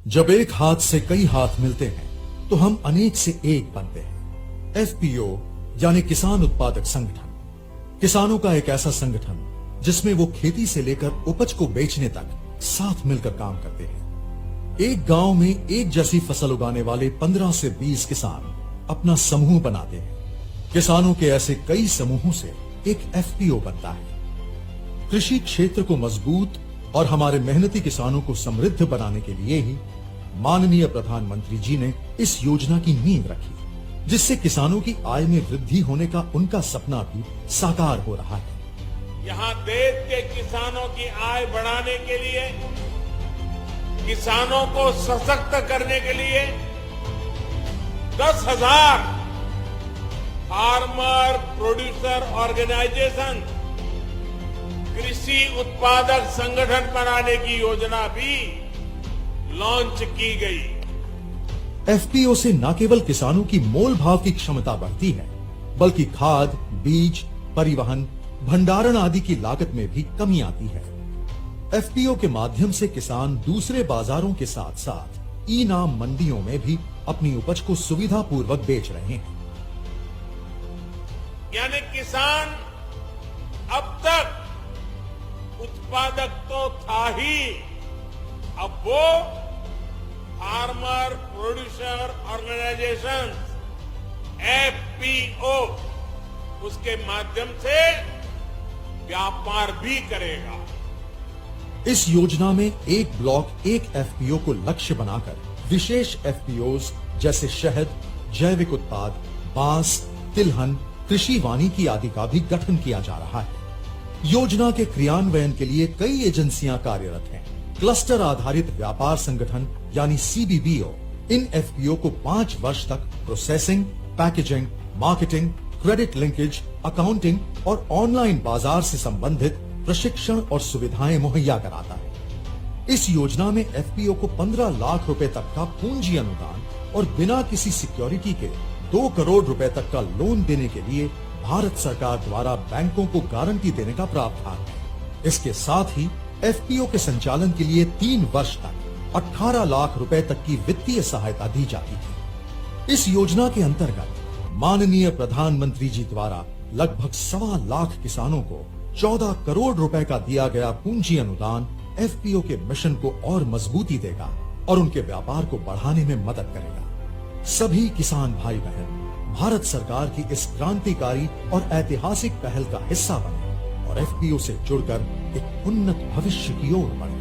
जब एक हाथ से कई हाथ मिलते हैं तो हम अनेक से एक बनते हैं। एफपीओ यानी किसान उत्पादक संगठन, किसानों का एक ऐसा संगठन जिसमें वो खेती से लेकर उपज को बेचने तक साथ मिलकर काम करते हैं। एक गांव में एक जैसी फसल उगाने वाले 15 से 20 किसान अपना समूह बनाते हैं। किसानों के ऐसे कई समूहों से एक एफपीओ बनता है। कृषि क्षेत्र को मजबूत और हमारे मेहनती किसानों को समृद्ध बनाने के लिए ही माननीय प्रधानमंत्री जी ने इस योजना की नींव रखी, जिससे किसानों की आय में वृद्धि होने का उनका सपना भी साकार हो रहा है। यहाँ देश के किसानों की आय बढ़ाने के लिए, किसानों को सशक्त करने के लिए 10,000 फार्मर प्रोड्यूसर ऑर्गेनाइजेशन, कृषि उत्पादक संगठन बनाने की योजना भी लॉन्च की गई। एफपीओ से न केवल किसानों की मोल भाव की क्षमता बढ़ती है, बल्कि खाद, बीज, परिवहन, भंडारण आदि की लागत में भी कमी आती है। एफपीओ के माध्यम से किसान दूसरे बाजारों के साथ साथ ई नाम मंडियों में भी अपनी उपज को सुविधापूर्वक बेच रहे हैं। यानी किसान अब तक उत्पादक तो था ही, अब वो फार्मर प्रोड्यूसर ऑर्गेनाइजेशन एफपीओ उसके माध्यम से व्यापार भी करेगा। इस योजना में एक ब्लॉक एक एफपीओ को लक्ष्य बनाकर विशेष एफपीओज जैसे शहद, जैविक उत्पाद, बांस, तिलहन, कृषि वानिकी आदि का भी गठन किया जा रहा है। योजना के क्रियान्वयन के लिए कई एजेंसियां कार्यरत हैं। क्लस्टर आधारित व्यापार संगठन यानी सीबीबीओ इन एफपीओ को 5 वर्ष तक processing, packaging, marketing, credit linkage, accounting और ऑनलाइन बाजार से संबंधित प्रशिक्षण और सुविधाएं मुहैया कराता है। इस योजना में एफपीओ को 15 लाख रुपए तक का पूंजी अनुदान और बिना किसी सिक्योरिटी के 2 करोड़ रुपए तक का लोन देने के लिए भारत सरकार द्वारा बैंकों को गारंटी देने का प्रावधान है। इसके साथ ही एफपीओ के संचालन के लिए 3 वर्ष तक 18 लाख रुपए तक की वित्तीय सहायता दी जाती है। इस योजना के अंतर्गत माननीय प्रधानमंत्री जी द्वारा लगभग 1.25 लाख किसानों को 14 करोड़ रुपए का दिया गया पूंजी अनुदान एफपीओ के मिशन को और मजबूती देगा और उनके व्यापार को बढ़ाने में मदद करेगा। सभी किसान भाई बहन भारत सरकार की इस क्रांतिकारी और ऐतिहासिक पहल का हिस्सा बने और एफपीओ से जुड़कर एक उन्नत भविष्य की ओर बढ़े।